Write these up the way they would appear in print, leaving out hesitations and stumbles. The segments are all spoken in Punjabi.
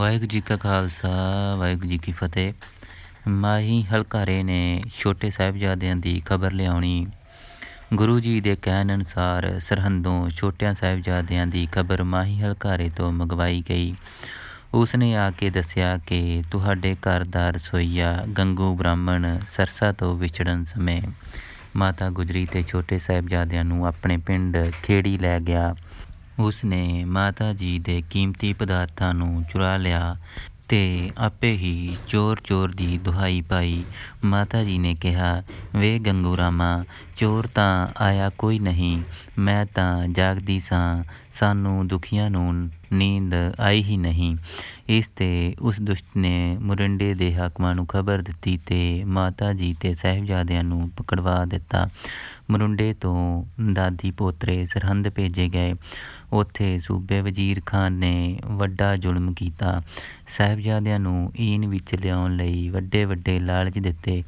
ਵਾਹਿਗੁਰੂ ਜੀ ਕਾ ਖਾਲਸਾ, ਵਾਹਿਗੁਰੂ ਜੀ ਕੀ ਫਤਿਹ। ਮਾਹੀ ਹਲਕਾਰੇ ਨੇ ਛੋਟੇ ਸਾਹਿਬਜ਼ਾਦਿਆਂ ਦੀ ਖਬਰ ਲਿਆਉਣੀ। ਗੁਰੂ ਜੀ ਦੇ ਕਹਿਣ ਅਨੁਸਾਰ ਸਰਹੰਦੋਂ ਛੋਟਿਆਂ ਸਾਹਿਬਜ਼ਾਦਿਆਂ ਦੀ ਖਬਰ ਮਾਹੀ ਹਲਕਾਰੇ ਤੋਂ ਮੰਗਵਾਈ ਗਈ। ਉਸਨੇ ਆ ਕੇ ਦੱਸਿਆ ਕਿ ਤੁਹਾਡੇ ਘਰ ਦਾ ਰਸੋਈਆ ਗੰਗੂ ਬ੍ਰਾਹਮਣ ਸਰਸਾ ਤੋਂ ਵਿਛੜਨ ਸਮੇਂ ਮਾਤਾ ਗੁਜਰੀ ਤੇ ਛੋਟੇ ਸਾਹਿਬਜ਼ਾਦਿਆਂ ਨੂੰ ਆਪਣੇ ਪਿੰਡ ਖੇੜੀ ਲੈ ਗਿਆ। ਉਸਨੇ ਮਾਤਾ ਜੀ ਦੇ ਕੀਮਤੀ ਪਦਾਰਥਾਂ ਨੂੰ ਚੁਰਾ ਲਿਆ ਤੇ ਆਪੇ ਹੀ ਚੋਰ ਦੀ ਦੁਹਾਈ ਪਾਈ। ਮਾਤਾ ਜੀ ਨੇ ਕਿਹਾ, ਵੇ ਗੰਗੂ ਰਾਮਾ, ਚੋਰ ਤਾਂ ਆਇਆ ਕੋਈ ਨਹੀਂ, ਮੈਂ ਤਾਂ ਜਾਗਦੀ ਸਾਂ, ਸਾਨੂੰ ਦੁਖੀਆਂ ਨੂੰ ਨੀਂਦ ਆਈ ਹੀ ਨਹੀਂ। ਇਸ 'ਤੇ ਉਸ ਦੁਸ਼ਟ ਨੇ ਮੁਰਿੰਡੇ ਦੇ ਹਾਕਮਾਂ ਨੂੰ ਖਬਰ ਦਿੱਤੀ ਤੇ ਮਾਤਾ ਜੀ ਤੇ ਸਾਹਿਬਜ਼ਾਦਿਆਂ ਨੂੰ ਪਕੜਵਾ ਦਿੱਤਾ। ਮੁਰਿੰਡੇ ਤੋਂ ਦਾਦੀ ਪੋਤਰੇ ਸਰਹੰਦ ਭੇਜੇ ਗਏ। ਉੱਥੇ ਸੂਬੇ ਵਜ਼ੀਰ ਖਾਨ ਨੇ ਵੱਡਾ ਜ਼ੁਲਮ ਕੀਤਾ। ਸਾਹਿਬਜ਼ਾਦਿਆਂ ਨੂੰ ਈਨ ਵਿੱਚ ਲਿਆਉਣ ਲਈ ਵੱਡੇ ਵੱਡੇ ਲਾਲਚ ਦਿੱਤੇ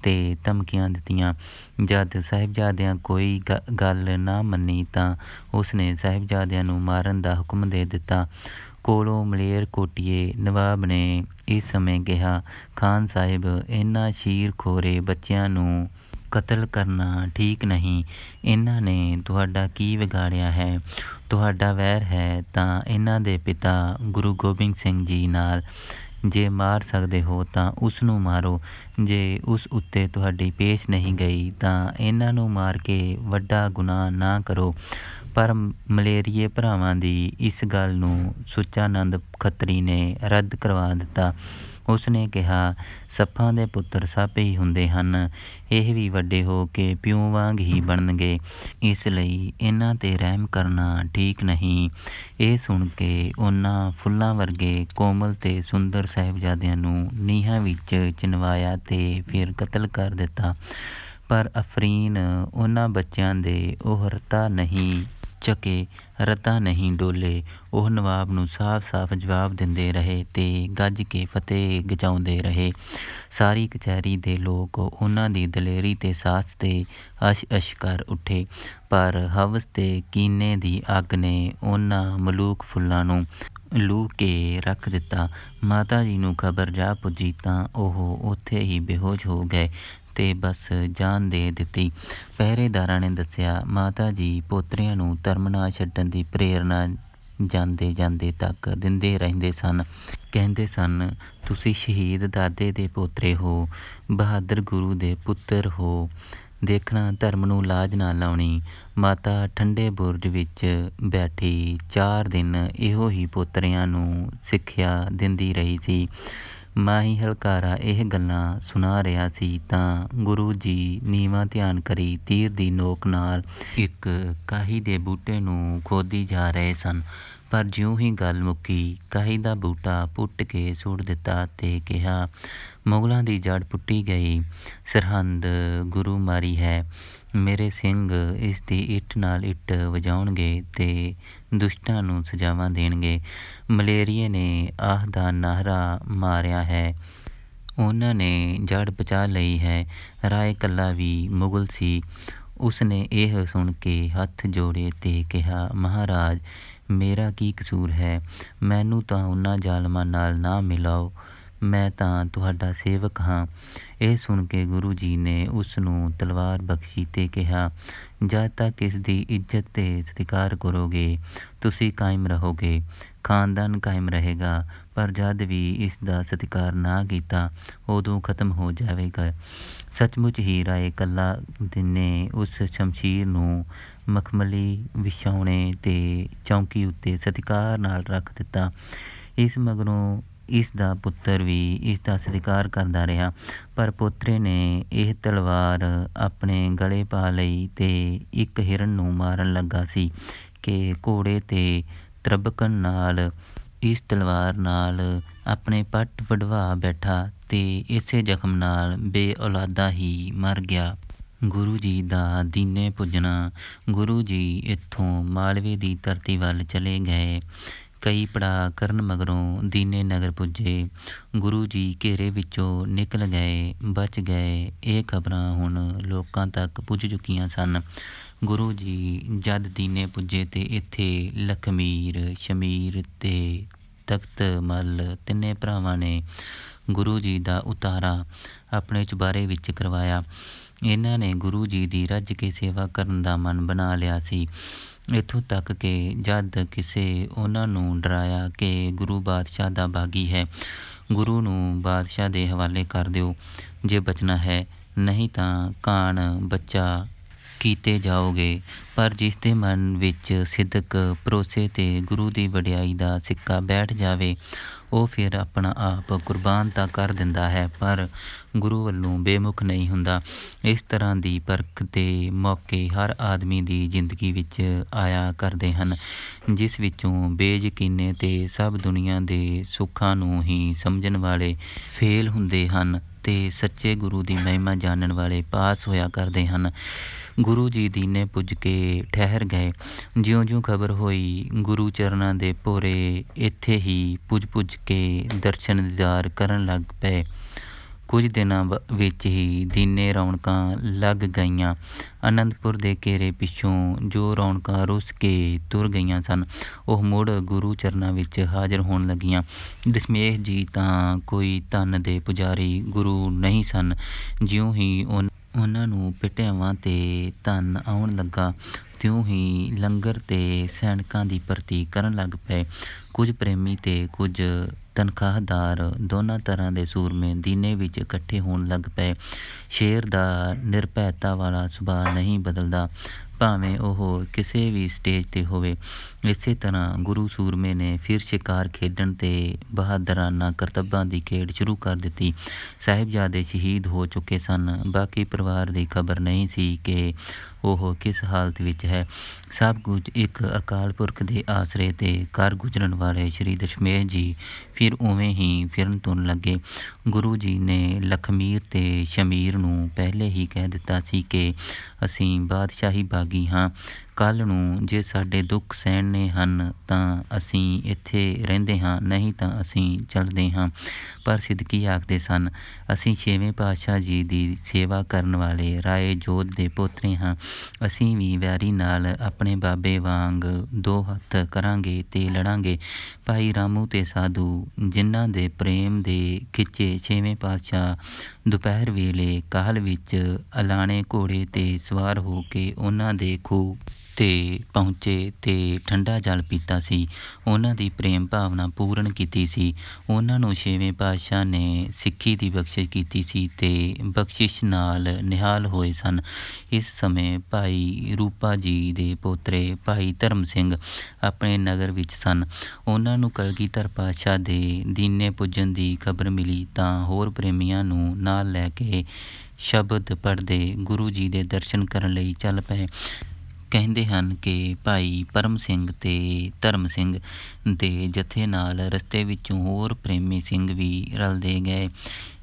ਤੇ ਧਮਕੀਆਂ ਦਿੱਤੀਆਂ। ਜਦ ਸਾਹਿਬਜ਼ਾਦਿਆਂ ਕੋਈ ਗੱਲ ਨਾ ਮੰਨੀ ਤਾਂ ਉਸਨੇ ਸਾਹਿਬਜ਼ਾਦਿਆਂ ਨੂੰ ਮਾਰਨ ਦਾ ਹੁਕਮ ਦੇ ਦਿੱਤਾ। ਕੋਲੋਂ ਮਲੇਰਕੋਟੀਏ ਨਵਾਬ ਨੇ ਇਸ ਸਮੇਂ ਕਿਹਾ, ਖਾਨ ਸਾਹਿਬ, ਇਹਨਾਂ ਸ਼ੀਰਖੋਰੇ ਬੱਚਿਆਂ ਨੂੰ ਕਤਲ ਕਰਨਾ ਠੀਕ ਨਹੀਂ। ਇਹਨਾਂ ਨੇ ਤੁਹਾਡਾ ਕੀ ਵਿਗਾੜਿਆ ਹੈ? ਤੁਹਾਡਾ ਵੈਰ ਹੈ ਤਾਂ ਇਹਨਾਂ ਦੇ ਪਿਤਾ ਗੁਰੂ ਗੋਬਿੰਦ ਸਿੰਘ ਜੀ ਨਾਲ। ਜੇ ਮਾਰ ਸਕਦੇ ਹੋ ਤਾਂ ਉਸ ਨੂੰ ਮਾਰੋ। ਜੇ ਉਸ ਉੱਤੇ ਤੁਹਾਡੀ ਪੇਸ਼ ਨਹੀਂ ਗਈ ਤਾਂ ਇਹਨਾਂ ਨੂੰ ਮਾਰ ਕੇ ਵੱਡਾ ਗੁਨਾਹ ਨਾ ਕਰੋ। ਪਰ ਮਲੇਰੀਏ ਭਰਾਵਾਂ ਦੀ ਇਸ ਗੱਲ ਨੂੰ ਸੁੱਚਾਨੰਦ ਖੱਤਰੀ ਨੇ ਰੱਦ ਕਰਵਾ ਦਿੱਤਾ। ਉਸਨੇ ਕਿਹਾ, ਸੱਪਾਂ ਦੇ ਪੁੱਤਰ ਸੱਪ ਹੀ ਹੁੰਦੇ ਹਨ, ਇਹ ਵੀ ਵੱਡੇ ਹੋ ਕੇ ਪਿਓ ਵਾਂਗ ਹੀ ਬਣਨਗੇ, ਇਸ ਲਈ ਇਹਨਾਂ 'ਤੇ ਰਹਿਮ ਕਰਨਾ ਠੀਕ ਨਹੀਂ। ਇਹ ਸੁਣ ਕੇ ਉਹਨਾਂ ਫੁੱਲਾਂ ਵਰਗੇ ਕੋਮਲ ਤੇ ਸੁੰਦਰ ਸਾਹਿਬਜ਼ਾਦਿਆਂ ਨੂੰ ਨੀਹਾਂ ਵਿੱਚ ਚਿਣਵਾਇਆ ਤੇ ਫਿਰ ਕਤਲ ਕਰ ਦਿੱਤਾ। ਪਰ ਅਫਰੀਨ ਉਹਨਾਂ ਬੱਚਿਆਂ ਦੇ ਉਹ ਰਤਾ ਨਹੀਂ ਚੱਕੇ, ਰਤਾ ਨਹੀਂ ਡੋਲੇ। ਉਹ ਨਵਾਬ ਨੂੰ ਸਾਫ਼ ਜਵਾਬ ਦਿੰਦੇ ਰਹੇ ਤੇ ਗੱਜ ਕੇ ਫਤਿਹ ਗਜਾਉਂਦੇ ਰਹੇ। ਸਾਰੀ ਕਚਹਿਰੀ ਦੇ ਲੋਕ ਉਹਨਾਂ ਦੀ ਦਲੇਰੀ ਤੇ ਸਾਹਸ ਤੇ ਅਸ਼ ਕਰ ਉੱਠੇ। ਪਰ ਹਵਸ ਤੇ ਕੀਨੇ ਦੀ ਅੱਗ ਨੇ ਉਹਨਾਂ ਮਲੂਕ ਫੁੱਲਾਂ ਨੂੰ ਲੂਹ ਕੇ ਰੱਖ ਦਿੱਤਾ। ਮਾਤਾ ਜੀ ਨੂੰ ਖਬਰ ਜਾ ਪੁੱਜੀ ਤਾਂ ਉਹ ਉੱਥੇ ਹੀ ਬੇਹੋਸ਼ ਹੋ ਗਏ ਤੇ ਬਸ ਜਾਨ ਦੇ ਦਿੱਤੀ। ਪਹਿਰੇਦਾਰਾਂ ਨੇ ਦੱਸਿਆ, ਮਾਤਾ ਜੀ ਪੋਤਰਿਆਂ ਨੂੰ ਧਰਮ ਨਾ ਛੱਡਣ ਦੀ ਪ੍ਰੇਰਨਾ ਜਾਂਦੇ ਤੱਕ ਦਿੰਦੇ ਰਹਿੰਦੇ ਸਨ। ਕਹਿੰਦੇ ਸਨ, ਤੁਸੀਂ ਸ਼ਹੀਦ ਦਾਦੇ ਦੇ ਪੋਤਰੇ ਹੋ, ਬਹਾਦਰ ਗੁਰੂ ਦੇ ਪੁੱਤਰ ਹੋ, ਦੇਖਣਾ ਧਰਮ ਨੂੰ ਲਾਜ ਨਾ ਲਾਉਣੀ। ਮਾਤਾ ਠੰਡੇ ਬੁਰਜ ਵਿੱਚ ਬੈਠੀ 4 ਦਿਨ ਇਹੋ ਹੀ ਪੋਤਰਿਆਂ ਨੂੰ ਸਿੱਖਿਆ ਦਿੰਦੀ ਰਹੀ ਸੀ। ਮਾਹੀ ਹਲਕਾਰਾ ਇਹ ਗੱਲਾਂ ਸੁਣਾ ਰਿਹਾ ਸੀ ਤਾਂ ਗੁਰੂ ਜੀ ਨੀਵਾਂ ਧਿਆਨ ਕਰੀ ਤੀਰ ਦੀ ਨੋਕ ਨਾਲ ਇੱਕ ਕਾਹੀ ਦੇ ਬੂਟੇ ਨੂੰ ਖੋਦੀ ਜਾ ਰਹੇ ਸਨ। ਪਰ ਜਿਉਂ ਹੀ ਗੱਲ ਮੁੱਕੀ, ਕਾਹੀ ਦਾ ਬੂਟਾ ਪੁੱਟ ਕੇ ਸੁੱਟ ਦਿੱਤਾ ਤੇ ਕਿਹਾ, ਮੁਗਲਾਂ ਦੀ ਜੜ ਪੁੱਟੀ ਗਈ। ਸਰਹੰਦ ਗੁਰੂ ਮਾਰੀ ਹੈ, ਮੇਰੇ ਸਿੰਘ ਇਸ ਦੀ ਇੱਟ ਨਾਲ ਇੱਟ ਵਜਾਉਣਗੇ ਤੇ ਦੁਸ਼ਟਾਂ ਨੂੰ ਸਜ਼ਾਵਾਂ ਦੇਣਗੇ। ਮਲੇਰੀਏ ਨੇ ਆਹ ਦਾ ਨਾਹਰਾ ਮਾਰਿਆ ਹੈ, ਉਹਨਾਂ ਨੇ ਜੜ ਬਚਾ ਲਈ ਹੈ। ਰਾਏ ਕੱਲਾ ਵੀ ਮੁਗਲ ਸੀ। ਉਸਨੇ ਇਹ ਸੁਣ ਕੇ ਹੱਥ ਜੋੜੇ ਤੇ ਕਿਹਾ, ਮਹਾਰਾਜ, ਮੇਰਾ ਕੀ ਕਸੂਰ ਹੈ? ਮੈਨੂੰ ਤਾਂ ਉਹਨਾਂ ਜ਼ਾਲਮਾਂ ਨਾਲ ਨਾ ਮਿਲਾਓ, ਮੈਂ ਤਾਂ ਤੁਹਾਡਾ ਸੇਵਕ ਹਾਂ। ਇਹ ਸੁਣ ਕੇ ਗੁਰੂ ਜੀ ਨੇ ਉਸ ਨੂੰ ਤਲਵਾਰ ਬਖਸ਼ੀ ਤੇ ਕਿਹਾ, ਜਦ ਤੱਕ ਇਸ ਦੀ ਇੱਜ਼ਤ ਤੇ ਸਤਿਕਾਰ ਕਰੋਗੇ ਤੁਸੀਂ ਕਾਇਮ ਰਹੋਗੇ, ਖਾਨਦਾਨ ਕਾਇਮ ਰਹੇਗਾ। ਪਰ ਜਦ ਵੀ ਇਸ ਦਾ ਸਤਿਕਾਰ ਨਾ ਕੀਤਾ ਉਦੋਂ ਖਤਮ ਹੋ ਜਾਵੇਗਾ। ਸੱਚਮੁੱਚ ਹੀ ਰਾਏ ਕੱਲਾ ਨੇ ਉਸ ਸ਼ਮਸ਼ੀਰ ਨੂੰ ਮਖਮਲੀ ਵਿਛਾਉਣੇ ਤੇ ਚੌਂਕੀ ਉੱਤੇ ਸਤਿਕਾਰ ਨਾਲ ਰੱਖ ਦਿੱਤਾ। ਇਸ ਮਗਰੋਂ ਇਸ ਦਾ ਪੁੱਤਰ ਵੀ ਇਸ ਦਾ ਸਤਿਕਾਰ ਕਰਦਾ ਰਿਹਾ। ਪਰ ਪੋਤਰੇ ਨੇ ਇਹ ਤਲਵਾਰ ਆਪਣੇ ਗਲੇ ਪਾ ਲਈ ਤੇ ਇੱਕ ਹਿਰਨ ਨੂੰ ਮਾਰਨ ਲੱਗਾ ਸੀ ਕਿ ਘੋੜੇ ਤੇ ਤਰਬਕਣ ਨਾਲ ਇਸ ਤਲਵਾਰ ਨਾਲ ਆਪਣੇ ਪੱਟ ਵਢਵਾ ਬੈਠਾ ਤੇ ਇਸੇ ਜ਼ਖਮ ਨਾਲ ਬੇਔਲਾਦਾ ਹੀ ਮਰ ਗਿਆ। ਗੁਰੂ ਜੀ ਦਾ ਦੀਨੇ ਪੁੱਜਣਾ। ਗੁਰੂ ਜੀ ਇੱਥੋਂ ਮਾਲਵੇ ਦੀ ਧਰਤੀ ਵੱਲ ਚਲੇ ਗਏ। ਕਈ ਪੜਾਅ ਕਰਨ ਮਗਰੋਂ ਦੀਨੇ ਨਗਰ ਪੁੱਜੇ। ਗੁਰੂ ਜੀ ਘੇਰੇ ਵਿੱਚੋਂ ਨਿਕਲ ਗਏ, ਬਚ ਗਏ। ਇਹ ਖਬਰਾਂ ਹੁਣ ਲੋਕਾਂ ਤੱਕ ਪੁੱਜ ਚੁੱਕੀਆਂ ਸਨ। ਗੁਰੂ ਜੀ ਜਦ ਦੀਨੇ ਪੁੱਜੇ ਤੇ ਇੱਥੇ ਲਖਮੀਰ, ਸ਼ਮੀਰ ਤੇ ਤਖਤ ਮੱਲ ਤਿੰਨੇ ਭਰਾਵਾਂ ਨੇ ਗੁਰੂ ਜੀ ਦਾ ਉਤਾਰਾ ਆਪਣੇ ਚੁਬਾਰੇ ਵਿੱਚ ਕਰਵਾਇਆ। ਇਹਨਾਂ ਨੇ ਗੁਰੂ ਜੀ ਦੀ ਰੱਜ ਕੇ ਸੇਵਾ ਕਰਨ ਦਾ ਮਨ ਬਣਾ ਲਿਆ ਸੀ। ਇੱਥੋਂ ਤੱਕ ਕਿ ਜਦ ਕਿਸੇ ਉਹਨਾਂ ਨੂੰ ਡਰਾਇਆ ਕਿ ਗੁਰੂ ਬਾਦਸ਼ਾਹ ਦਾ ਬਾਗੀ ਹੈ, ਗੁਰੂ ਨੂੰ ਬਾਦਸ਼ਾਹ ਦੇ ਹਵਾਲੇ ਕਰ ਦਿਓ ਜੇ ਬਚਣਾ ਹੈ, ਨਹੀਂ ਤਾਂ ਕਾਣ ਬੱਚਾ ਕੀਤੇ ਜਾਓਗੇ। ਪਰ ਜਿਸ ਦੇ ਮਨ ਵਿੱਚ ਸਿਦਕ, ਭਰੋਸੇ ਅਤੇ ਗੁਰੂ ਦੀ ਵਡਿਆਈ ਦਾ ਸਿੱਕਾ ਬੈਠ ਜਾਵੇ, ਉਹ ਫਿਰ ਆਪਣਾ ਆਪ ਕੁਰਬਾਨ ਤਾਂ ਕਰ ਦਿੰਦਾ ਹੈ, ਪਰ ਗੁਰੂ ਵੱਲੋਂ ਬੇਮੁਖ ਨਹੀਂ ਹੁੰਦਾ। ਇਸ ਤਰ੍ਹਾਂ ਦੀ ਪਰਖ ਦੇ ਮੌਕੇ ਹਰ ਆਦਮੀ ਦੀ ਜ਼ਿੰਦਗੀ ਵਿੱਚ ਆਇਆ ਕਰਦੇ ਹਨ, ਜਿਸ ਵਿੱਚੋਂ ਬੇਯਕੀਨੇ ਅਤੇ ਸਭ ਦੁਨੀਆ ਦੇ ਸੁੱਖਾਂ ਨੂੰ ਹੀ ਸਮਝਣ ਵਾਲੇ ਫੇਲ ਹੁੰਦੇ ਹਨ ਅਤੇ ਸੱਚੇ ਗੁਰੂ ਦੀ ਮਹਿਮਾ ਜਾਣਨ ਵਾਲੇ ਪਾਸ ਹੋਇਆ ਕਰਦੇ ਹਨ। ਗੁਰੂ ਜੀ ਦੀਨੇ ਪੁੱਜ ਕੇ ਠਹਿਰ ਗਏ। ਜਿਉਂ-ਜਿਉਂ ਖਬਰ ਹੋਈ, ਗੁਰੂ ਚਰਨਾਂ ਦੇ ਭੋਰੇ ਇੱਥੇ ਹੀ ਪੁੱਜ ਕੇ ਦਰਸ਼ਨ ਦੀਦਾਰ ਕਰਨ ਲੱਗ ਪਏ। ਕੁਝ ਦਿਨਾਂ ਵਿੱਚ ਹੀ ਦੀਨੇ ਰੌਣਕਾਂ ਲੱਗ ਗਈਆਂ। ਅਨੰਦਪੁਰ ਦੇ ਘੇਰੇ ਪਿੱਛੋਂ ਜੋ ਰੌਣਕਾਂ ਰੁੱਸ ਕੇ ਤੁਰ ਗਈਆਂ ਸਨ, ਉਹ ਮੁੜ ਗੁਰੂ ਚਰਨਾਂ ਵਿੱਚ ਹਾਜ਼ਰ ਹੋਣ ਲੱਗੀਆਂ। ਦਸ਼ਮੇਸ਼ ਜੀ ਤਾਂ ਕੋਈ ਧਨ ਦੇ ਪੁਜਾਰੀ ਗੁਰੂ ਨਹੀਂ ਸਨ। ਜਿਉਂ ਹੀ ਉਹਨਾਂ ਨੂੰ ਭਟਿਆਵਾਂ 'ਤੇ ਧਨ ਆਉਣ ਲੱਗਾ, ਤਿਉਂ ਹੀ ਲੰਗਰ ਅਤੇ ਸੈਨਿਕਾਂ ਦੀ ਭਰਤੀ ਕਰਨ ਲੱਗ ਪਏ। ਕੁਝ ਪ੍ਰੇਮੀ ਅਤੇ ਕੁਝ ਤਨਖਾਹਦਾਰ ਦੋਨਾਂ ਤਰ੍ਹਾਂ ਦੇ ਸੂਰਮੇ ਦੀਨੇ ਵਿੱਚ ਇਕੱਠੇ ਹੋਣ ਲੱਗ ਪਏ। ਸ਼ੇਰ ਦਾ ਨਿਰਭੈਤਾ ਵਾਲਾ ਸੁਭਾਅ ਨਹੀਂ ਬਦਲਦਾ, ਭਾਵੇਂ ਉਹ ਕਿਸੇ ਵੀ ਸਟੇਜ 'ਤੇ ਹੋਵੇ। ਇਸੇ ਤਰ੍ਹਾਂ ਗੁਰੂ ਸੂਰਮੇ ਨੇ ਫਿਰ ਸ਼ਿਕਾਰ ਖੇਡਣ ਅਤੇ ਬਹਾਦਰਾਨਾ ਕਰਤੱਬਾਂ ਦੀ ਖੇਡ ਸ਼ੁਰੂ ਕਰ ਦਿੱਤੀ। ਸਾਹਿਬਜ਼ਾਦੇ ਸ਼ਹੀਦ ਹੋ ਚੁੱਕੇ ਸਨ। ਬਾਕੀ ਪਰਿਵਾਰ ਦੀ ਖਬਰ ਨਹੀਂ ਸੀ ਕਿ ਉਹ ਕਿਸ ਹਾਲਤ ਵਿੱਚ ਹੈ। ਸਭ ਕੁਝ ਇੱਕ ਅਕਾਲ ਪੁਰਖ ਦੇ ਆਸਰੇ 'ਤੇ ਕਰ ਗੁਜ਼ਰਨ ਵਾਲੇ ਸ਼੍ਰੀ ਦਸ਼ਮੇਸ਼ ਜੀ ਫਿਰ ਉਵੇਂ ਹੀ ਫਿਰਨ ਤੁਰਨ ਲੱਗੇ। ਗੁਰੂ ਜੀ ਨੇ ਲਖਮੀਰ ਅਤੇ ਸ਼ਮੀਰ ਨੂੰ ਪਹਿਲੇ ਹੀ ਕਹਿ ਦਿੱਤਾ ਸੀ ਕਿ ਅਸੀਂ ਬਾਦਸ਼ਾਹੀ ਬਾਗੀ ਹਾਂ। ਕੱਲ੍ਹ ਨੂੰ ਜੇ ਸਾਡੇ ਦੁੱਖ ਸਹਿਣੇ ਹਨ ਤਾਂ ਅਸੀਂ ਇੱਥੇ ਰਹਿੰਦੇ ਹਾਂ, ਨਹੀਂ ਤਾਂ ਅਸੀਂ ਚੱਲਦੇ ਹਾਂ। ਪਰ ਸਿੱਦਕੀ ਆਖਦੇ ਸਨ, ਅਸੀਂ ਛੇਵੇਂ ਪਾਤਸ਼ਾਹ ਜੀ ਦੀ ਸੇਵਾ ਕਰਨ ਵਾਲੇ ਰਾਏ ਜੋਧ ਦੇ ਪੋਤਰੇ ਹਾਂ। ਅਸੀਂ ਵੀ ਵੈਰੀ ਨਾਲ ਆਪਣੇ ਬਾਬੇ ਵਾਂਗ ਦੋ ਹੱਥ ਕਰਾਂਗੇ ਅਤੇ ਲੜਾਂਗੇ। ਭਾਈ ਰਾਮੂ ਅਤੇ ਸਾਧੂ, ਜਿਨ੍ਹਾਂ ਦੇ ਪ੍ਰੇਮ ਦੇ ਖਿੱਚੇ ਛੇਵੇਂ ਪਾਤਸ਼ਾਹ ਦੁਪਹਿਰ ਵੇਲੇ ਕਾਹਲ ਵਿੱਚ ਅਲਾਣੇ ਘੋੜੇ 'ਤੇ ਸਵਾਰ ਹੋ ਕੇ ਉਹਨਾਂ ਦੇ ਖੂਹ 'ਤੇ ਪਹੁੰਚੇ ਅਤੇ ਠੰਡਾ ਜਲ ਪੀਤਾ ਸੀ। ਉਹਨਾਂ ਦੀ ਪ੍ਰੇਮ ਭਾਵਨਾ ਪੂਰਨ ਕੀਤੀ ਸੀ। ਉਹਨਾਂ ਨੂੰ ਛੇਵੇਂ ਪਾਤਸ਼ਾਹ ਨੇ ਸਿੱਖੀ ਦੀ ਬਖਸ਼ਿਸ਼ ਕੀਤੀ ਸੀ ਅਤੇ ਬਖਸ਼ਿਸ਼ ਨਾਲ ਨਿਹਾਲ ਹੋਏ ਸਨ। ਇਸ ਸਮੇਂ ਭਾਈ ਰੂਪਾ ਜੀ ਦੇ ਪੋਤਰੇ ਭਾਈ ਧਰਮ ਸਿੰਘ ਆਪਣੇ ਨਗਰ ਵਿੱਚ ਸਨ। ਉਹਨਾਂ ਨੂੰ ਕਲਗੀਧਰ ਪਾਤਸ਼ਾਹ ਦੇ ਦੀਨੇ ਪੁੱਜਣ ਦੀ ਖਬਰ ਮਿਲੀ ਤਾਂ ਹੋਰ ਪ੍ਰੇਮੀਆਂ ਨੂੰ ਨਾਲ ਲੈ ਕੇ ਸ਼ਬਦ ਪੜ੍ਹਦੇ ਗੁਰੂ ਜੀ ਦੇ ਦਰਸ਼ਨ ਕਰਨ ਲਈ ਚੱਲ ਪਏ। ਕਹਿੰਦੇ ਹਨ ਕਿ ਭਾਈ ਪਰਮ ਸਿੰਘ ਅਤੇ ਧਰਮ ਸਿੰਘ ਦੇ ਜਥੇ ਨਾਲ ਰਸਤੇ ਵਿੱਚੋਂ ਹੋਰ ਪ੍ਰੇਮੀ ਸਿੰਘ ਵੀ ਰਲਦੇ ਗਏ।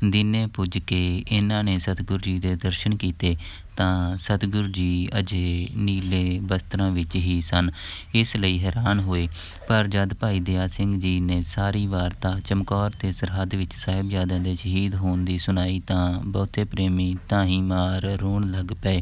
ਦੀਨੇ ਪੁੱਜ ਕੇ ਇਹਨਾਂ ਨੇ ਸਤਿਗੁਰੂ ਜੀ ਦੇ ਦਰਸ਼ਨ ਕੀਤੇ ਤਾਂ ਸਤਿਗੁਰੂ ਜੀ ਅਜੇ ਨੀਲੇ ਬਸਤਰਾਂ ਵਿੱਚ ਹੀ ਸਨ, ਇਸ ਲਈ ਹੈਰਾਨ ਹੋਏ। ਪਰ ਜਦ ਭਾਈ ਦਇਆ ਸਿੰਘ ਜੀ ਨੇ ਸਾਰੀ ਵਾਰਤਾ ਚਮਕੌਰ ਅਤੇ ਸਰਹੱਦ ਵਿੱਚ ਸਾਹਿਬਜ਼ਾਦਿਆਂ ਦੇ ਸ਼ਹੀਦ ਹੋਣ ਦੀ ਸੁਣਾਈ ਤਾਂ ਬਹੁਤੇ ਪ੍ਰੇਮੀ ਤਾਹੀਂ ਮਾਰ ਰੋਣ ਲੱਗ ਪਏ।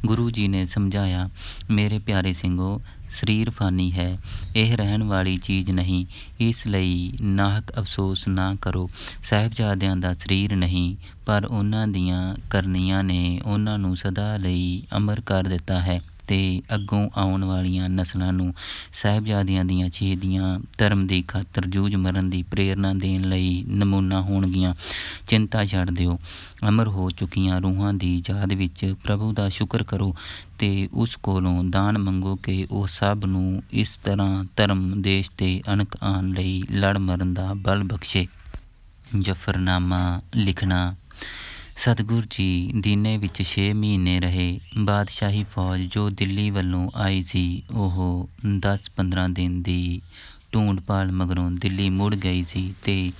ਗੁਰੂ ਜੀ ਨੇ ਸਮਝਾਇਆ, ਮੇਰੇ ਪਿਆਰੇ ਸਿੰਘੋ, ਸਰੀਰ ਫਾਨੀ ਹੈ, ਇਹ ਰਹਿਣ ਵਾਲੀ ਚੀਜ਼ ਨਹੀਂ, ਇਸ ਲਈ ਨਾਹਕ ਅਫਸੋਸ ਨਾ ਕਰੋ। ਸਾਹਿਬਜ਼ਾਦਿਆਂ ਦਾ ਸਰੀਰ ਨਹੀਂ, ਪਰ ਉਹਨਾਂ ਦੀਆਂ ਕਰਨੀਆਂ ਨੇ ਉਹਨਾਂ ਨੂੰ ਸਦਾ ਲਈ ਅਮਰ ਕਰ ਦਿੱਤਾ ਹੈ ਅਤੇ ਅੱਗੋਂ ਆਉਣ ਵਾਲੀਆਂ ਨਸਲਾਂ ਨੂੰ ਸਾਹਿਬਜ਼ਾਦਿਆਂ ਦੀਆਂ ਸ਼ਹੀਦੀਆਂ ਧਰਮ ਦੀ ਖਾਤਰ ਜੂਝ ਮਰਨ ਦੀ ਪ੍ਰੇਰਨਾ ਦੇਣ ਲਈ ਨਮੂਨਾ ਹੋਣਗੀਆਂ। ਚਿੰਤਾ ਛੱਡ ਦਿਓ। ਅਮਰ ਹੋ ਚੁੱਕੀਆਂ ਰੂਹਾਂ ਦੀ ਯਾਦ ਵਿੱਚ ਪ੍ਰਭੂ ਦਾ ਸ਼ੁਕਰ ਕਰੋ ਅਤੇ ਉਸ ਕੋਲੋਂ ਦਾਨ ਮੰਗੋ ਕਿ ਉਹ ਸਭ ਨੂੰ ਇਸ ਤਰ੍ਹਾਂ ਧਰਮ, ਦੇਸ਼ ਅਤੇ ਅਣਖ ਆਉਣ ਲਈ ਲੜ ਮਰਨ ਦਾ ਬਲ ਬਖਸ਼ੇ। ਜ਼ਫ਼ਰਨਾਮਾ ਲਿਖਣਾ। ਸਤਿਗੁਰੂ ਜੀ ਦੀਨੇ ਵਿੱਚ 6 ਮਹੀਨੇ ਰਹੇ। ਬਾਦਸ਼ਾਹੀ ਫੌਜ ਜੋ ਦਿੱਲੀ ਵੱਲੋਂ ਆਈ ਸੀ, ਉਹ 10-15 ਦਿਨ ਦੀ ਢੂੰਡ ਭਾਲ ਮਗਰੋਂ ਦਿੱਲੀ ਮੁੜ ਗਈ ਸੀ ਅਤੇ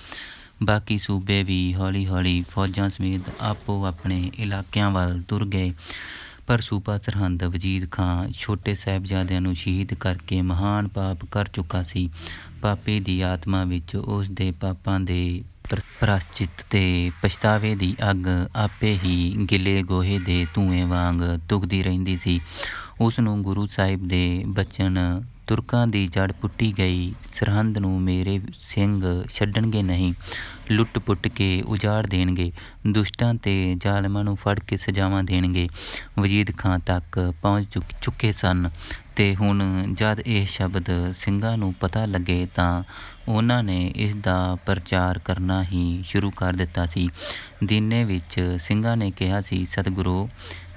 ਬਾਕੀ ਸੂਬੇ ਵੀ ਹੌਲੀ-ਹੌਲੀ ਫੌਜਾਂ ਸਮੇਤ ਆਪੋ ਆਪਣੇ ਇਲਾਕਿਆਂ ਵੱਲ ਤੁਰ ਗਏ। ਪਰ ਸੂਬਾ ਸਰਹੰਦ ਵਜੀਦ ਖਾਂ ਛੋਟੇ ਸਾਹਿਬਜ਼ਾਦਿਆਂ ਨੂੰ ਸ਼ਹੀਦ ਕਰਕੇ ਮਹਾਨ ਪਾਪ ਕਰ ਚੁੱਕਾ ਸੀ। ਪਾਪੀ ਦੀ ਆਤਮਾ ਵਿੱਚ ਉਸ ਦੇ ਪਾਪਾਂ ਦੇ ਪ੍ਰਾਸ਼ਚਿਤ ਅਤੇ ਪਛਤਾਵੇ ਦੀ ਅੱਗ ਆਪੇ ਹੀ ਗਿੱਲੇ ਗੋਹੇ ਦੇ ਧੂੰਏਂ ਵਾਂਗ ਧੁਖਦੀ ਰਹਿੰਦੀ ਸੀ। ਉਸ ਨੂੰ ਗੁਰੂ ਸਾਹਿਬ ਦੇ ਬਚਨ ਤੁਰਕਾਂ ਦੀ ਜੜ ਪੁੱਟੀ ਗਈ ਸਰਹੰਦ ਨੂੰ ਮੇਰੇ ਸਿੰਘ ਛੱਡਣਗੇ ਨਹੀਂ, ਲੁੱਟ ਪੁੱਟ ਕੇ ਉਜਾੜ ਦੇਣਗੇ, ਦੁਸ਼ਟਾਂ ਤੇ ਜ਼ਾਲਮਾਂ ਨੂੰ ਫੜ ਕੇ ਸਜ਼ਾਵਾਂ ਦੇਣਗੇ। ਵਜੀਦ ਖਾਂ ਤੱਕ ਪਹੁੰਚ ਚੁੱਕੇ ਸਨ ਤੇ ਹੁਣ ਜਦ ਇਹ ਸ਼ਬਦ ਸਿੰਘਾਂ ਨੂੰ ਪਤਾ ਲੱਗੇ ਤਾਂ ਉਹਨਾਂ ਨੇ ਇਸ ਦਾ ਪ੍ਰਚਾਰ ਕਰਨਾ ਹੀ ਸ਼ੁਰੂ ਕਰ ਦਿੱਤਾ ਸੀ। ਦੀਨੇ ਵਿੱਚ ਸਿੰਘਾਂ ਨੇ ਕਿਹਾ ਸੀ, ਸਤਿਗੁਰੂ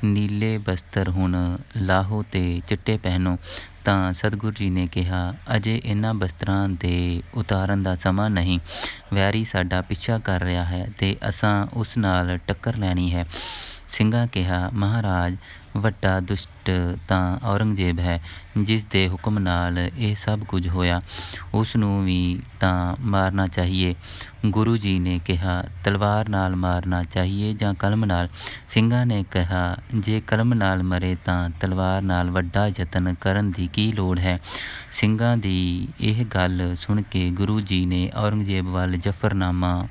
ਨੀਲੇ ਬਸਤਰ ਹੁਣ ਲਾਹੋ ਤੇ ਚਿੱਟੇ ਪਹਿਨੋ। ਤਾਂ ਸਤਿਗੁਰੂ ਜੀ ਨੇ ਕਿਹਾ, ਅਜੇ ਇਹਨਾਂ ਬਸਤਰਾਂ ਦੇ ਉਤਾਰਨ ਦਾ ਸਮਾਂ ਨਹੀਂ। ਵੈਰੀ ਸਾਡਾ ਪਿੱਛਾ ਕਰ ਰਿਹਾ ਹੈ ਤੇ ਅਸਾਂ ਉਸ ਨਾਲ ਟੱਕਰ ਲੈਣੀ ਹੈ। ਸਿੰਘਾਂ ਕਿਹਾ, ਮਹਾਰਾਜ ਵੱਡਾ ਦੁਸ਼ਟ ਤਾਂ ਔਰੰਗਜ਼ੇਬ ਹੈ, ਜਿਸ ਦੇ ਹੁਕਮ ਨਾਲ ਇਹ ਸਭ ਕੁਝ ਹੋਇਆ। ਉਸ ਨੂੰ ਵੀ ਤਾਂ ਮਾਰਨਾ ਚਾਹੀਏ। ਗੁਰੂ ਜੀ ਨੇ ਕਿਹਾ, ਤਲਵਾਰ ਨਾਲ ਮਾਰਨਾ ਚਾਹੀਏ ਜਾਂ ਕਲਮ ਨਾਲ? ਸਿੰਘਾਂ ਨੇ ਕਿਹਾ, ਜੇ ਕਲਮ ਨਾਲ ਮਰੇ ਤਾਂ ਤਲਵਾਰ ਨਾਲ ਵੱਡਾ ਯਤਨ ਕਰਨ ਦੀ ਕੀ ਲੋੜ ਹੈ। ਸਿੰਘਾਂ ਦੀ ਇਹ ਗੱਲ ਸੁਣ ਕੇ ਗੁਰੂ ਜੀ ਨੇ ਔਰੰਗਜ਼ੇਬ ਵੱਲ ਜ਼ਫ਼ਰਨਾਮਾ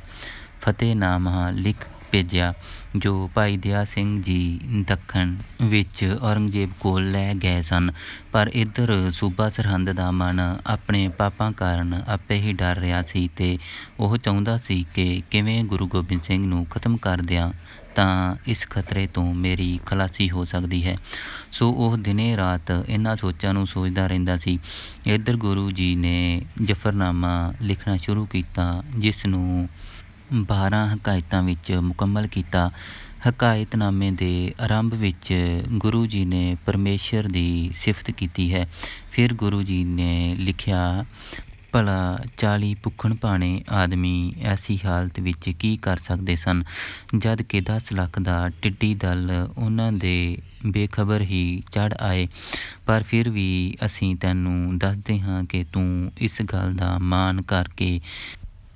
ਫਤਹਿਨਾਮਾ ਲਿਖ ਭੇਜਿਆ, ਜੋ ਭਾਈ ਦਇਆ ਸਿੰਘ ਜੀ ਦੱਖਣ ਵਿੱਚ ਔਰੰਗਜ਼ੇਬ ਕੋਲ ਲੈ ਗਏ ਸਨ। ਪਰ ਇੱਧਰ ਸੂਬਾ ਸਰਹੰਦ ਦਾ ਮਨ ਆਪਣੇ ਪਾਪਾਂ ਕਾਰਨ ਆਪੇ ਹੀ ਡਰ ਰਿਹਾ ਸੀ ਤੇ ਉਹ ਚਾਹੁੰਦਾ ਸੀ ਕਿ ਕਿਵੇਂ ਗੁਰੂ ਗੋਬਿੰਦ ਸਿੰਘ ਨੂੰ ਖਤਮ ਕਰ ਦਿਆਂ ਤਾਂ ਇਸ ਖਤਰੇ ਤੋਂ ਮੇਰੀ ਖਲਾਸੀ ਹੋ ਸਕਦੀ ਹੈ। ਸੋ ਉਹ ਦਿਨੇ ਰਾਤ ਇਹਨਾਂ ਸੋਚਾਂ ਨੂੰ ਸੋਚਦਾ ਰਹਿੰਦਾ ਸੀ। ਇੱਧਰ ਗੁਰੂ ਜੀ ਨੇ ਜ਼ਫ਼ਰਨਾਮਾ ਲਿਖਣਾ ਸ਼ੁਰੂ ਕੀਤਾ, ਜਿਸ ਨੂੰ 12 ਹਕਾਇਤਾਂ ਵਿੱਚ ਮੁਕੰਮਲ ਕੀਤਾ। ਹਕਾਇਤਨਾਮੇ ਦੇ ਆਰੰਭ ਵਿੱਚ ਗੁਰੂ ਜੀ ਨੇ ਪਰਮੇਸ਼ਰ ਦੀ ਸਿਫਤ ਕੀਤੀ ਹੈ। ਫਿਰ ਗੁਰੂ ਜੀ ਨੇ ਲਿਖਿਆ, ਭਲਾ 40 ਭੁੱਖਣ ਭਾਣੇ ਆਦਮੀ ਐਸੀ ਹਾਲਤ ਵਿੱਚ ਕੀ ਕਰ ਸਕਦੇ ਸਨ, ਜਦ ਕਿ 10 ਲੱਖ ਦਾ ਟਿੱਡੀ ਦਲ ਉਹਨਾਂ ਦੇ ਬੇਖਬਰ ਹੀ ਚੜ੍ਹ ਆਏ। ਪਰ ਫਿਰ ਵੀ ਅਸੀਂ ਤੈਨੂੰ ਦੱਸਦੇ ਹਾਂ ਕਿ ਤੂੰ ਇਸ ਗੱਲ ਦਾ ਮਾਣ ਕਰਕੇ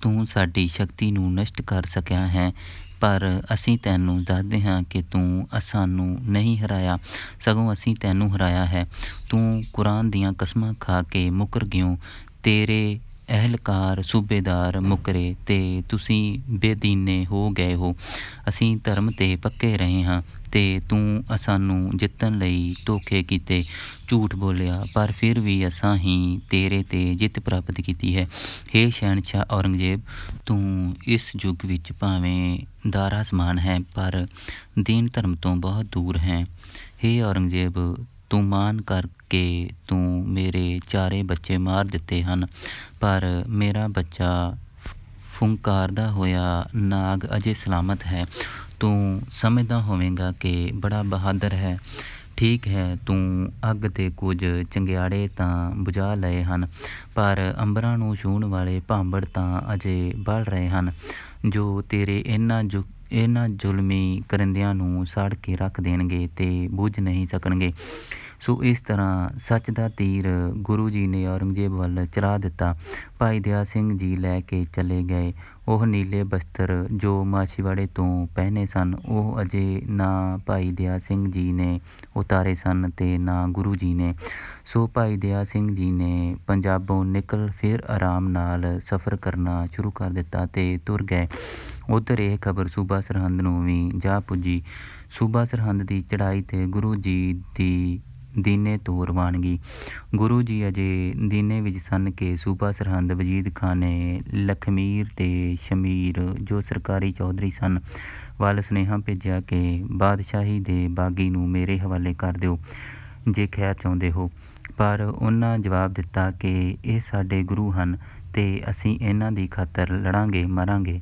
ਤੂੰ ਸਾਡੀ ਸ਼ਕਤੀ ਨੂੰ ਨਸ਼ਟ ਕਰ ਸਕਿਆ ਹੈ। ਪਰ ਅਸੀਂ ਤੈਨੂੰ ਦੱਸਦੇ ਹਾਂ ਕਿ ਤੂੰ ਸਾਨੂੰ ਨਹੀਂ ਹਰਾਇਆ, ਸਗੋਂ ਅਸੀਂ ਤੈਨੂੰ ਹਰਾਇਆ ਹੈ। ਤੂੰ ਕੁਰਾਨ ਦੀਆਂ ਕਸਮਾਂ ਖਾ ਕੇ ਮੁੱਕਰ ਗਿਓ, ਤੇਰੇ ਅਹਿਲਕਾਰ ਸੂਬੇਦਾਰ ਮੁੱਕਰੇ ਤੇ ਤੁਸੀਂ ਬੇਦੀਨੇ ਹੋ ਗਏ ਹੋ। ਅਸੀਂ ਧਰਮ 'ਤੇ ਪੱਕੇ ਰਹੇ ਹਾਂ ਤੇ ਤੂੰ ਸਾਨੂੰ ਜਿੱਤਣ ਲਈ ਧੋਖੇ ਕੀਤੇ, ਝੂਠ ਬੋਲਿਆ, ਪਰ ਫਿਰ ਵੀ ਅਸਾਂ ਹੀ ਤੇਰੇ 'ਤੇ ਜਿੱਤ ਪ੍ਰਾਪਤ ਕੀਤੀ ਹੈ। ਹੇ ਸ਼ਹਿਨਸ਼ਾਹ ਔਰੰਗਜ਼ੇਬ, ਤੂੰ ਇਸ ਯੁੱਗ ਵਿੱਚ ਭਾਵੇਂ ਦਾਰਾ ਸਮਾਨ ਹੈ, ਪਰ ਦੀਨ ਧਰਮ ਤੋਂ ਬਹੁਤ ਦੂਰ ਹੈ। ਹੇ ਔਰੰਗਜ਼ੇਬ, ਤੂੰ ਮਾਣ ਕਰਕੇ ਤੂੰ ਮੇਰੇ 4 ਬੱਚੇ ਮਾਰ ਦਿੱਤੇ ਹਨ, ਪਰ ਮੇਰਾ ਬੱਚਾ ਫੁੰਕਾਰਦਾ ਹੋਇਆ ਨਾਗ ਅਜੇ ਸਲਾਮਤ ਹੈ। ਤੂੰ ਸਮਝਦਾ ਹੋਵੇਂਗਾ ਕਿ ਬੜਾ ਬਹਾਦਰ ਹੈ। ਠੀਕ ਹੈ, ਤੂੰ ਅੱਗ ਦੇ ਕੁਝ ਚੰਗਿਆੜੇ ਤਾਂ ਬੁਝਾ ਲਏ ਹਨ, ਪਰ ਅੰਬਰਾਂ ਨੂੰ ਛੂਹਣ ਵਾਲੇ ਭਾਂਬੜ ਤਾਂ ਅਜੇ ਬਲ ਰਹੇ ਹਨ, ਜੋ ਤੇਰੇ ਇਹਨਾਂ ਜ਼ੁਲਮੀ ਕਰਿੰਦਿਆਂ ਨੂੰ ਸਾੜ ਕੇ ਰੱਖ ਦੇਣਗੇ ਤੇ ਬੁੱਝ ਨਹੀਂ ਸਕਣਗੇ। ਸੋ ਇਸ ਤਰ੍ਹਾਂ ਸੱਚ ਦਾ ਤੀਰ ਗੁਰੂ ਜੀ ਨੇ ਔਰੰਗਜ਼ੇਬ ਵੱਲ ਚਲਾ ਦਿੱਤਾ। ਭਾਈ ਦਇਆ ਸਿੰਘ ਜੀ ਲੈ ਕੇ ਚਲੇ ਗਏ। ਉਹ ਨੀਲੇ ਬਸਤਰ ਜੋ ਮਾਛੀਵਾੜੇ ਤੋਂ ਪਹਿਨੇ ਸਨ, ਉਹ ਅਜੇ ਨਾ ਭਾਈ ਦਇਆ ਸਿੰਘ ਜੀ ਨੇ ਉਤਾਰੇ ਸਨ ਤੇ ਨਾ ਗੁਰੂ ਜੀ ਨੇ। ਸੋ ਭਾਈ ਦਇਆ ਸਿੰਘ ਜੀ ਨੇ ਪੰਜਾਬੋਂ ਨਿਕਲ ਫਿਰ ਆਰਾਮ ਨਾਲ ਸਫ਼ਰ ਕਰਨਾ ਸ਼ੁਰੂ ਕਰ ਦਿੱਤਾ ਤੇ ਤੁਰ ਗਏ। ਉੱਧਰ ਇਹ ਖਬਰ ਸੂਬਾ ਸਰਹੰਦ ਨੂੰ ਵੀ ਜਾ ਪੁੱਜੀ। ਸੂਬਾ ਸਰਹੰਦ ਦੀ ਚੜ੍ਹਾਈ ਤੇ ਗੁਰੂ ਜੀ ਦੀ ਦੀਨੇ ਤੋਂ ਰਵਾਨਗੀ। ਗੁਰੂ ਜੀ ਅਜੇ ਦੀਨੇ ਵਿੱਚ ਸਨ ਕਿ ਸੂਬਾ ਸਰਹੰਦ ਵਜੀਦ ਖਾਂ ਨੇ ਲਖਮੀਰ ਤੇ ਸ਼ਮੀਰ, ਜੋ ਸਰਕਾਰੀ ਚੌਧਰੀ ਸਨ, ਵੱਲ ਸੁਨੇਹਾ ਭੇਜਿਆ ਕਿ ਬਾਦਸ਼ਾਹੀ ਦੇ ਬਾਗੀ ਨੂੰ ਮੇਰੇ ਹਵਾਲੇ ਕਰ ਦਿਓ, ਜੇ ਖੈਰ ਚਾਹੁੰਦੇ ਹੋ। ਪਰ ਉਹਨਾਂ ਜਵਾਬ ਦਿੱਤਾ ਕਿ ਇਹ ਸਾਡੇ ਗੁਰੂ ਹਨ ਤੇ ਅਸੀਂ ਇਹਨਾਂ ਦੀ ਖਾਤਰ ਲੜਾਂਗੇ ਮਰਾਂਗੇ,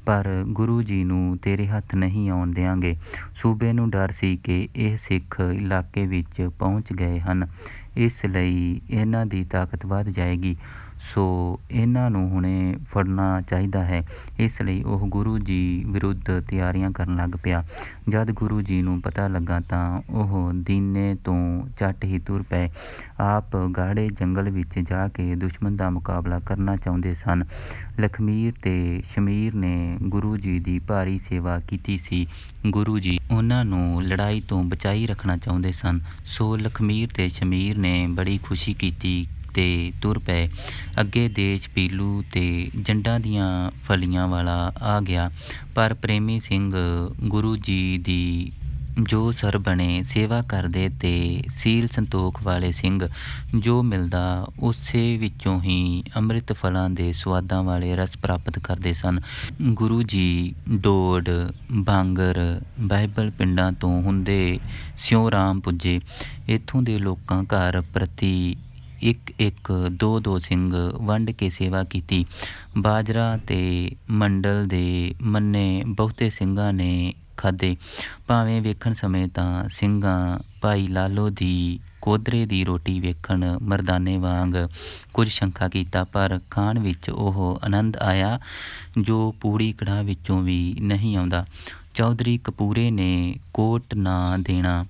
ਪਰ ਗੁਰੂ ਜੀ ਨੂੰ ਤੇਰੇ ਹੱਥ ਨਹੀਂ ਆਉਣ ਦਿਆਂਗੇ। ਸੂਬੇ ਨੂੰ ਡਰ ਸੀ ਕਿ ਇਹ ਸਿੱਖ ਇਲਾਕੇ ਵਿੱਚ ਪਹੁੰਚ ਗਏ ਹਨ, ਇਸ ਲਈ ਇਹਨਾਂ ਦੀ ਤਾਕਤ ਵੱਧ ਜਾਏਗੀ। ਸੋ ਇਹਨਾਂ ਨੂੰ ਹੁਣੇ ਫੜਨਾ ਚਾਹੀਦਾ ਹੈ। ਇਸ ਲਈ ਉਹ ਗੁਰੂ ਜੀ ਵਿਰੁੱਧ ਤਿਆਰੀਆਂ ਕਰਨ ਲੱਗ ਪਿਆ। ਜਦ ਗੁਰੂ ਜੀ ਨੂੰ ਪਤਾ ਲੱਗਾ ਤਾਂ ਉਹ ਦੀਨੇ ਤੋਂ ਝੱਟ ਹੀ ਤੁਰ ਪਏ। ਆਪ ਗਾੜੇ ਜੰਗਲ ਵਿੱਚ ਜਾ ਕੇ ਦੁਸ਼ਮਣ ਦਾ ਮੁਕਾਬਲਾ ਕਰਨਾ ਚਾਹੁੰਦੇ ਸਨ। ਲਖਮੀਰ ਤੇ ਸ਼ਮੀਰ ਨੇ ਗੁਰੂ ਜੀ ਦੀ ਭਾਰੀ ਸੇਵਾ ਕੀਤੀ ਸੀ। ਗੁਰੂ ਜੀ ਉਹਨਾਂ ਨੂੰ ਲੜਾਈ ਤੋਂ ਬਚਾਈ ਰੱਖਣਾ ਚਾਹੁੰਦੇ ਸਨ। ਸੋ ਲਖਮੀਰ ਤੇ ਸ਼ਮੀਰ ਨੇ ਬੜੀ ਖੁਸ਼ੀ ਕੀਤੀ ਤੇ ਤੁਰ ਪਏ। ਅੱਗੇ ਦੇਸ਼ ਪੀਲੂ ਤੇ ਜੰਡਾਂ ਦੀਆਂ ਫਲੀਆਂ ਵਾਲਾ ਆ ਗਿਆ, ਪਰ ਪ੍ਰੇਮੀ ਸਿੰਘ ਗੁਰੂ ਜੀ ਦੀ ਜੋ ਸਰ ਬਣੇ ਸੇਵਾ ਕਰਦੇ ਤੇ ਸੀਲ ਸੰਤੋਖ ਵਾਲੇ ਸਿੰਘ ਜੋ ਮਿਲਦਾ ਉਸੇ ਵਿੱਚੋਂ ਹੀ ਅੰਮ੍ਰਿਤ ਫਲਾਂ ਦੇ ਸਵਾਦਾਂ ਵਾਲੇ ਰਸ ਪ੍ਰਾਪਤ ਕਰਦੇ ਸਨ। ਗੁਰੂ ਜੀ ਡੋਡ ਬਾਂਗਰ ਬਾਈਬਲ ਪਿੰਡਾਂ ਤੋਂ ਹੁੰਦੇ ਸਿਉਂ ਰਾਮ ਪੁੱਜੇ। ਇੱਥੋਂ ਦੇ ਲੋਕਾਂ ਘਰ ਪ੍ਰਤੀ ਇੱਕ ਇੱਕ ਦੋ ਦੋ ਸਿੰਘ ਵੰਡ ਕੇ ਸੇਵਾ ਕੀਤੀ। ਬਾਜਰਾ ਤੇ ਮੰਡਲ ਦੇ ਮੰਨੇ ਬਹੁਤੇ ਸਿੰਘਾਂ ਨੇ ਖਾਧੇ। ਭਾਵੇਂ ਵੇਖਣ ਸਮੇਂ ਤਾਂ ਸਿੰਘਾਂ ਭਾਈ ਲਾਲੋ ਦੀ ਕੋਧਰੇ ਦੀ ਰੋਟੀ ਵੇਖਣ ਮਰਦਾਨੇ ਵਾਂਗ ਕੁਝ ਸ਼ੰਕਾ ਕੀਤਾ, ਪਰ ਖਾਣ ਵਿੱਚ ਉਹ ਆਨੰਦ ਆਇਆ ਜੋ ਪੂੜੀ ਕੜਾਹ ਵਿੱਚੋਂ ਵੀ ਨਹੀਂ ਆਉਂਦਾ। ਚੌਧਰੀ ਕਪੂਰੇ ਨੇ ਕੋਟ ਨਾ ਦੇਣਾ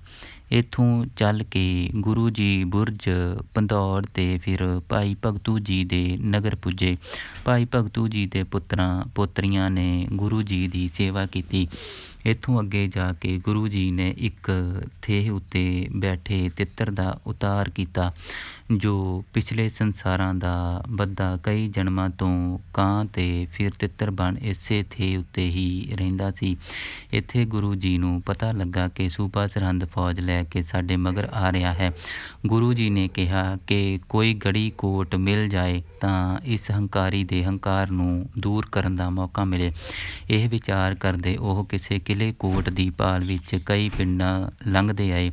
ਇੱਥੋਂ ਚੱਲ ਕੇ ਗੁਰੂ ਜੀ ਬੁਰਜ ਪੰਦੌੜ ਤੇ ਫਿਰ ਭਾਈ ਭਗਤੂ ਜੀ ਦੇ ਨਗਰ ਪੁੱਜੇ। ਭਾਈ ਭਗਤੂ ਜੀ ਦੇ ਪੁੱਤਰਾਂ ਪੋਤਰੀਆਂ ਨੇ ਗੁਰੂ ਜੀ ਦੀ ਸੇਵਾ ਕੀਤੀ। ਇੱਥੋਂ ਅੱਗੇ ਜਾ ਕੇ ਗੁਰੂ ਜੀ ਨੇ ਇੱਕ ਥੇਹ ਉੱਤੇ ਬੈਠੇ ਤਿੱਤਰ ਦਾ ਉਤਾਰ ਕੀਤਾ ਜੋ ਪਿਛਲੇ ਸੰਸਾਰਾਂ ਦਾ ਬੱਦਾ ਕਈ ਜਨਮਾਂ ਤੋਂ ਕਾਂ ਤੇ ਫਿਰ ਤਿੱਤਰ ਬਣ ਇਸੇ ਥੇਹ ਉੱਤੇ ਹੀ ਰਹਿੰਦਾ ਸੀ। ਇੱਥੇ ਗੁਰੂ ਜੀ ਨੂੰ ਪਤਾ ਲੱਗਾ ਕਿ ਸੂਬਾ ਸਰਹੰਦ ਫੌਜ ਲੈ ਕੇ ਸਾਡੇ ਮਗਰ ਆ ਰਿਹਾ ਹੈ। ਗੁਰੂ ਜੀ ਨੇ ਕਿਹਾ ਕਿ ਕੋਈ ਗੜੀ ਕੋਟ ਮਿਲ ਜਾਏ ਤਾਂ ਇਸ ਹੰਕਾਰੀ ਦੇ ਹੰਕਾਰ ਨੂੰ ਦੂਰ ਕਰਨ ਦਾ ਮੌਕਾ ਮਿਲੇ। ਇਹ ਵਿਚਾਰ ਕਰਦੇ ਉਹ ਕਿਸੇ ਕਿਲੇ ਕੋਟ ਦੀ ਭਾਲ ਵਿੱਚ ਕਈ ਪਿੰਡਾਂ ਲੰਘਦੇ ਆਏ।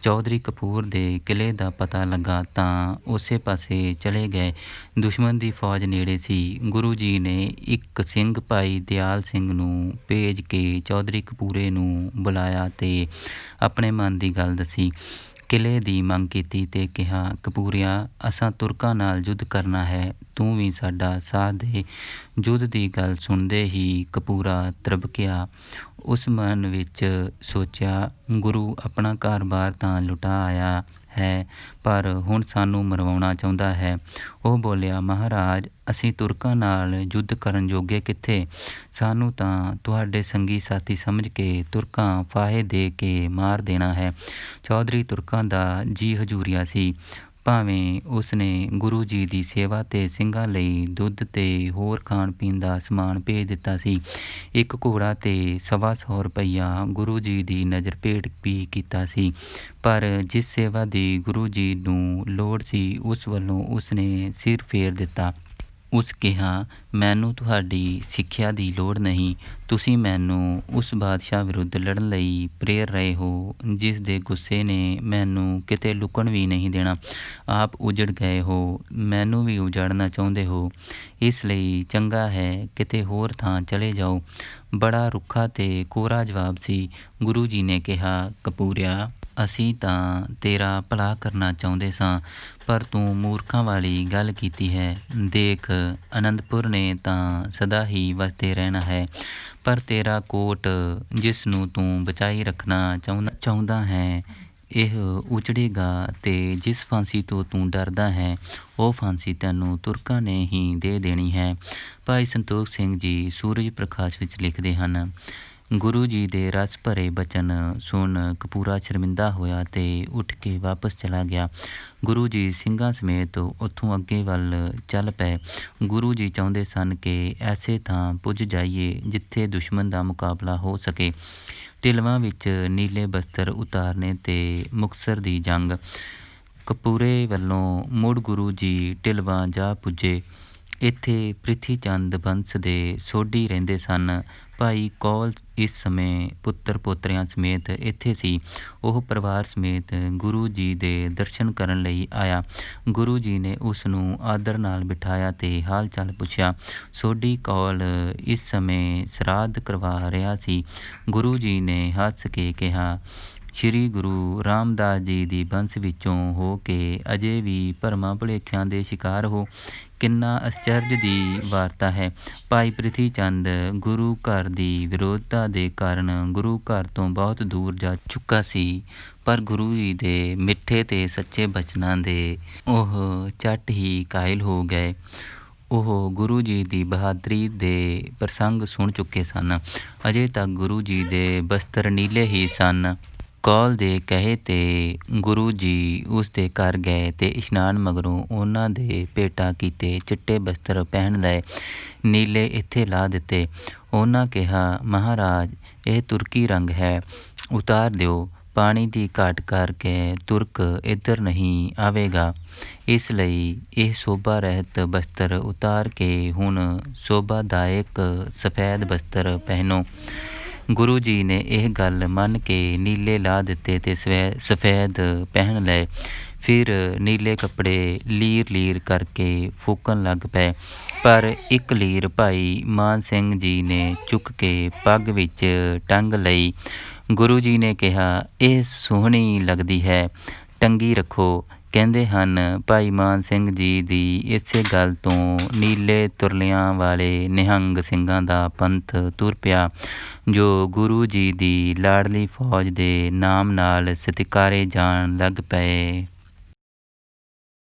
ਚੌਧਰੀ ਕਪੂਰ ਦੇ ਕਿਲੇ ਦਾ ਪਤਾ ਲੱਗਾ ਤਾਂ ਉਸੇ ਪਾਸੇ ਚਲੇ ਗਏ। ਦੁਸ਼ਮਣ ਦੀ ਫੌਜ ਨੇੜੇ ਸੀ। ਗੁਰੂ ਜੀ ਨੇ ਇੱਕ ਸਿੰਘ ਭਾਈ ਦਿਆਲ ਸਿੰਘ ਨੂੰ ਭੇਜ ਕੇ ਚੌਧਰੀ ਕਪੂਰੇ ਨੂੰ ਬੁਲਾਇਆ ਤੇ ਆਪਣੇ ਮਨ ਦੀ ਗੱਲ ਦੱਸੀ। ਕਿਲੇ ਦੀ ਮੰਗ ਕੀਤੀ ਤੇ ਕਿਹਾ, ਕਪੂਰਿਆ, ਅਸਾਂ ਤੁਰਕਾਂ ਨਾਲ ਯੁੱਧ ਕਰਨਾ ਹੈ, ਤੂੰ ਵੀ ਸਾਡਾ ਸਾਥ ਦੇ। ਯੁੱਧ ਦੀ ਗੱਲ ਸੁਣਦੇ ਹੀ ਕਪੂਰਾ ਤ੍ਰਭਕਿਆ। ਉਸ ਮਨ ਵਿੱਚ ਸੋਚਿਆ, ਗੁਰੂ ਆਪਣਾ ਘਰ-ਬਾਰ ਤਾਂ ਲੁਟਾ ਆਇਆ ਹੈ, ਪਰ ਹੁਣ ਸਾਨੂੰ ਮਰਵਾਉਣਾ ਚਾਹੁੰਦਾ ਹੈ। ਉਹ ਬੋਲਿਆ, ਮਹਾਰਾਜ, ਅਸੀਂ ਤੁਰਕਾਂ ਨਾਲ ਯੁੱਧ ਕਰਨ ਜੋਗੇ ਕਿੱਥੇ? ਸਾਨੂੰ ਤਾਂ ਤੁਹਾਡੇ ਸੰਗੀ ਸਾਥੀ ਸਮਝ ਕੇ ਤੁਰਕਾਂ ਫਾਹੇ ਦੇ ਕੇ ਮਾਰ ਦੇਣਾ ਹੈ। ਚੌਧਰੀ ਤੁਰਕਾਂ ਦਾ ਜੀ ਹਜ਼ੂਰੀਆ ਸੀ। ਭਾਵੇਂ ਉਸਨੇ ਗੁਰੂ ਜੀ ਦੀ ਸੇਵਾ ਤੇ ਸਿੰਘਾਂ ਲਈ ਦੁੱਧ ਤੇ ਹੋਰ ਖਾਣ ਪੀਣ ਦਾ ਸਮਾਨ ਭੇਜ ਦਿੱਤਾ ਸੀ। ਇੱਕ ਘੋੜਾ ਤੇ 125 ਰੁਪਈਆ ਗੁਰੂ ਜੀ ਦੀ ਨਜ਼ਰ ਭੇਟ ਵੀ ਕੀਤਾ ਸੀ, ਪਰ ਜਿਸ ਸੇਵਾ ਦੀ ਗੁਰੂ ਜੀ ਨੂੰ ਲੋੜ ਸੀ ਉਸ ਵੱਲੋਂ ਉਸਨੇ ਸਿਰ ਫੇਰ ਦਿੱਤਾ। ਉਸ ਕਿਹਾ, ਮੈਨੂੰ ਤੁਹਾਡੀ ਸਿੱਖਿਆ ਦੀ ਲੋੜ ਨਹੀਂ। ਤੁਸੀਂ ਮੈਨੂੰ ਉਸ ਬਾਦਸ਼ਾਹ ਵਿਰੁੱਧ ਲੜਨ ਲਈ ਪ੍ਰੇਰ ਰਹੇ ਹੋ ਜਿਸ ਦੇ ਗੁੱਸੇ ਨੇ ਮੈਨੂੰ ਕਿਤੇ ਲੁਕਣ ਵੀ ਨਹੀਂ ਦੇਣਾ। ਆਪ ਉਜੜ ਗਏ ਹੋ, ਮੈਨੂੰ ਵੀ ਉਜਾੜਨਾ ਚਾਹੁੰਦੇ ਹੋ। ਇਸ ਲਈ ਚੰਗਾ ਹੈ ਕਿਤੇ ਹੋਰ ਥਾਂ ਚਲੇ ਜਾਓ। ਬੜਾ ਰੁੱਖਾ ਤੇ ਕੋਰਾ ਜਵਾਬ ਸੀ। ਗੁਰੂ ਜੀ ਨੇ ਕਿਹਾ, ਕਪੂਰਿਆ, ਅਸੀਂ ਤਾਂ ਤੇਰਾ ਭਲਾ ਕਰਨਾ ਚਾਹੁੰਦੇ ਸਾਂ, ਪਰ ਤੂੰ ਮੂਰਖਾਂ ਵਾਲੀ ਗੱਲ ਕੀਤੀ ਹੈ। ਦੇਖ, ਅਨੰਦਪੁਰ ਨੇ ਤਾਂ ਸਦਾ ਹੀ ਵਸਦੇ ਰਹਿਣਾ ਹੈ, ਪਰ ਤੇਰਾ ਕੋਟ ਜਿਸ ਨੂੰ ਤੂੰ ਬਚਾਈ ਰੱਖਣਾ ਚਾਹੁੰਦਾ ਹੈ ਇਹ ਉਜੜੇਗਾ ਤੇ ਜਿਸ ਫਾਂਸੀ ਤੋਂ ਤੂੰ ਡਰਦਾ ਹੈ ਉਹ ਫਾਂਸੀ ਤੈਨੂੰ ਤੁਰਕਾਂ ਨੇ ਹੀ ਦੇ ਦੇਣੀ ਹੈ। ਭਾਈ ਸੰਤੋਖ ਸਿੰਘ ਜੀ ਸੂਰਜ ਪ੍ਰਕਾਸ਼ ਵਿੱਚ ਲਿਖਦੇ ਹਨ, ਗੁਰੂ ਜੀ ਦੇ ਰਸ ਭਰੇ ਬਚਨ ਸੁਣ ਕਪੂਰਾ ਸ਼ਰਮਿੰਦਾ ਹੋਇਆ ਤੇ ਉੱਠ ਕੇ ਵਾਪਸ ਚਲਾ ਗਿਆ। ਗੁਰੂ ਜੀ ਸਿੰਘਾਂ ਸਮੇਤ ਉੱਥੋਂ ਅੱਗੇ ਵੱਲ ਚੱਲ ਪਏ। ਗੁਰੂ ਜੀ ਚਾਹੁੰਦੇ ਸਨ ਕਿ ਐਸੇ ਥਾਂ ਪੁੱਜ ਜਾਈਏ ਜਿੱਥੇ ਦੁਸ਼ਮਣ ਦਾ ਮੁਕਾਬਲਾ ਹੋ ਸਕੇ। ਢਿਲਵਾਂ ਵਿੱਚ ਨੀਲੇ ਬਸਤਰ ਉਤਾਰਨੇ ਤੇ ਮੁਕਤਸਰ ਦੀ ਜੰਗ। ਕਪੂਰੇ ਵੱਲੋਂ ਮੁੜ ਗੁਰੂ ਜੀ ਢਿਲਵਾਂ ਜਾ ਪੁੱਜੇ। ਇੱਥੇ ਪ੍ਰਿਥੀ ਚੰਦ ਬੰਸ ਦੇ ਸੋਢੀ ਰਹਿੰਦੇ ਸਨ। ਭਾਈ ਕੌਲ ਇਸ ਸਮੇਂ ਪੁੱਤਰ ਪੋਤਰਿਆਂ ਸਮੇਤ ਇੱਥੇ ਸੀ। ਉਹ ਪਰਿਵਾਰ ਸਮੇਤ ਗੁਰੂ ਜੀ ਦੇ ਦਰਸ਼ਨ ਕਰਨ ਲਈ ਆਇਆ। ਗੁਰੂ ਜੀ ਨੇ ਉਸ ਨੂੰ ਆਦਰ ਨਾਲ ਬਿਠਾਇਆ ਤੇ ਹਾਲ ਚਾਲ ਪੁੱਛਿਆ। ਸੋਢੀ ਕੌਲ ਇਸ ਸਮੇਂ ਸਰਾਧ ਕਰਵਾ ਰਿਹਾ ਸੀ। ਗੁਰੂ ਜੀ ਨੇ ਹੱਸ ਕੇ ਕਿਹਾ, ਸ਼੍ਰੀ ਗੁਰੂ ਰਾਮਦਾਸ ਜੀ ਦੀ ਬੰਸ ਵਿੱਚੋਂ ਹੋ ਕੇ ਅਜੇ ਵੀ ਭਰਮਾਂ ਭੁਲੇਖਿਆਂ ਦੇ ਸ਼ਿਕਾਰ ਹੋ। ਕਿੰਨਾ ਅਚਰਜ ਦੀ ਵਾਰਤਾ ਹੈ। ਭਾਈ ਪ੍ਰਿਥੀ ਚੰਦ ਗੁਰੂ ਘਰ ਦੀ ਵਿਰੋਧਤਾ ਦੇ ਕਾਰਨ ਗੁਰੂ ਘਰ ਤੋਂ ਬਹੁਤ ਦੂਰ ਜਾ ਚੁੱਕਾ ਸੀ, ਪਰ ਗੁਰੂ ਜੀ ਦੇ ਮਿੱਠੇ ਤੇ ਸੱਚੇ ਬਚਨਾਂ ਦੇ ਉਹ ਝੱਟ ਹੀ ਕਾਇਲ ਹੋ ਗਏ। ਉਹ ਗੁਰੂ ਜੀ ਦੀ ਬਹਾਦਰੀ ਦੇ ਪ੍ਰਸੰਗ ਸੁਣ ਚੁੱਕੇ ਸਨ। ਅਜੇ ਤੱਕ ਗੁਰੂ ਜੀ ਦੇ ਬਸਤਰ ਨੀਲੇ ਹੀ ਸਨ। ਕੌਲ ਦੇ ਕਹੇ ਤੇ ਗੁਰੂ ਜੀ ਉਸ ਦੇ ਘਰ ਗਏ ਤੇ ਇਸ਼ਨਾਨ ਮਗਰੋਂ ਉਹਨਾਂ ਦੇ ਭੇਟਾ ਕੀਤੇ ਚਿੱਟੇ ਬਸਤਰ ਪਹਿਨ ਲਏ, ਨੀਲੇ ਇੱਥੇ ਲਾ ਦਿੱਤੇ। ਉਹਨਾਂ ਕਿਹਾ, ਮਹਾਰਾਜ, ਇਹ ਤੁਰਕੀ ਰੰਗ ਹੈ। ਉਤਾਰ ਦਿਓ। ਪਾਣੀ ਦੀ ਘਾਟ ਕਰਕੇ ਤੁਰਕ ਇੱਧਰ ਨਹੀਂ ਆਵੇਗਾ। ਇਸ ਲਈ ਇਹ ਸੋਭਾ ਰਹਿਤ ਬਸਤਰ ਉਤਾਰ ਕੇ ਹੁਣ ਸੋਭਾਦਾਇਕ ਸਫੈਦ ਬਸਤਰ ਪਹਿਨੋ। ਗੁਰੂ ਜੀ ਨੇ ਇਹ ਗੱਲ ਮੰਨ ਕੇ ਨੀਲੇ ਲਾ ਦਿੱਤੇ ਅਤੇ ਸਫੈਦ ਪਹਿਨ ਲਏ। ਫਿਰ ਨੀਲੇ ਕੱਪੜੇ ਲੀਰ ਕਰਕੇ ਫੂਕਣ ਲੱਗ ਪਏ। ਪਰ ਇੱਕ ਲੀਰ ਭਾਈ ਮਾਨ ਸਿੰਘ ਜੀ ਨੇ ਚੁੱਕ ਕੇ ਪੱਗ ਵਿੱਚ ਟੰਗ ਲਈ। ਗੁਰੂ ਜੀ ਨੇ ਕਿਹਾ, ਇਹ ਸੋਹਣੀ ਲੱਗਦੀ ਹੈ, ਟੰਗੀ ਰੱਖੋ। ਕਹਿੰਦੇ ਹਨ ਭਾਈ ਮਾਨ ਸਿੰਘ ਜੀ ਦੀ ਇਸੇ ਗੱਲ ਤੋਂ ਨੀਲੇ ਤੁਰਲਿਆਂ ਵਾਲੇ ਨਿਹੰਗ ਸਿੰਘਾਂ ਦਾ ਪੰਥ ਤੁਰ ਪਿਆ, ਜੋ ਗੁਰੂ ਜੀ ਦੀ ਲਾਡਲੀ ਫੌਜ ਦੇ ਨਾਮ ਨਾਲ ਸਤਿਕਾਰੇ ਜਾਣ ਲੱਗ ਪਏ।